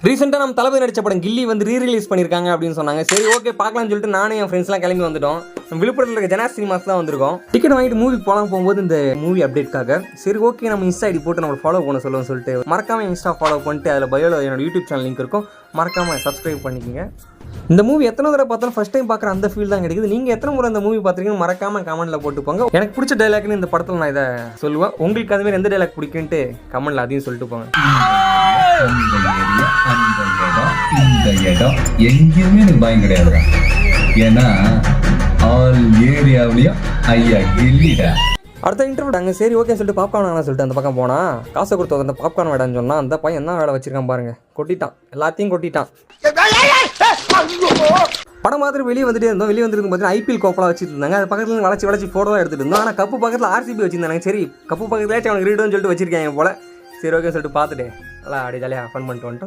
ரீசெண்டாக நம்ம தளபதி நடிச்ச படம் கில்லி வந்து ரீரிலீஸ் பண்ணியிருக்காங்க அப்படின்னு சொன்னாங்க. சரி ஓகே பார்க்கலாம்னு சொல்லிட்டு நானும் என் ஃப்ரெண்ட்ஸ்லாம் கிளம்பி வந்துட்டோம். விழுப்புரத்தில் இருக்க ஜனா சினிமாஸ் தான் வந்திருக்கோம். டிக்கெட் வாங்கிட்டு மூவி போகும்போது இந்த மூவி அப்டேட்காக சரி ஓகே நம்ம இன்ஸ்டா ஐடி போட்டு நம்ம ஃபாலோ பண்ண சொல்லுவோம் சொல்லிட்டு மறக்காம இன்ஸ்டா ஃபாலோ பண்ணிட்டு அதில் பயோல என்னோட யூடியூப் சேனல் லிங்க் இருக்கும், மறக்காம சப்ஸ்கிரைப் பண்ணிக்கோங்க. இந்த மூவி எத்தனை தடவை பார்த்தாலும் ஃபர்ஸ்ட் டைம் பார்க்குற அந்த ஃபீல் தான் கிடைக்குது. நீங்கள் எத்தனை முறை அந்த மூவி பார்த்துருக்கீங்கன்னு மறக்காம கமெண்ட்டில் போட்டு போங்க. எனக்கு பிடிச்ச டைலாக்னு இந்த படத்தில் நான் இதை சொல்லுவேன். உங்களுக்கு அதுமாதிரி எந்த டைலாக் பிடிக்குன்ட்டு கமெண்ட்டில் அதையும் சொல்லிட்டு போங்க. இந்த இடம் எங்கேயுமே எனக்கு பயம் கிடையாது. ஏன்னா ஆல் ஏரியாவிலையும் ஐயா கில்லிடா. அடுத்த இன்டர்வியூ அங்கே சரி ஓகே சொல்லிட்டு பாப்கார்ன் வேணாம் சொல்லிட்டு அந்த பக்கம் போனால் காசை கொடுத்து அந்த பாப்கார்ன் வேடான்னு சொன்னால் அந்த பையன் என்ன வேலை வச்சிருக்கான் பாருங்க, கொட்டிட்டான், எல்லாத்தையும் கொட்டிட்டான். படம் மாதிரி வெளியே வந்துட்டே இருந்தோம். வெளியே வந்துருக்கு பார்த்தீங்கன்னா ஐபிஎல் கோப்பெல்லாம் வச்சுட்டு இருந்தாங்க. அது பக்கத்தில் வளைச்சி ஃபோட்டோ தான் எடுத்துட்டு இருந்தோம். ஆனால் கப்பு பக்கத்தில் ஆர்சிபி வச்சிருந்தாங்க. சரி கப்பு பக்கத்துலேயாச்சும் அவனுக்கு ரீடுன்னு சொல்லிட்டு வச்சிருக்காங்க போல. சரி ஓகே சொல்லிட்டு பார்த்துட்டு நல்லா அப்படி ஜாலியாக ஃபன் பண்ணிட்டு வந்துட்டோம்.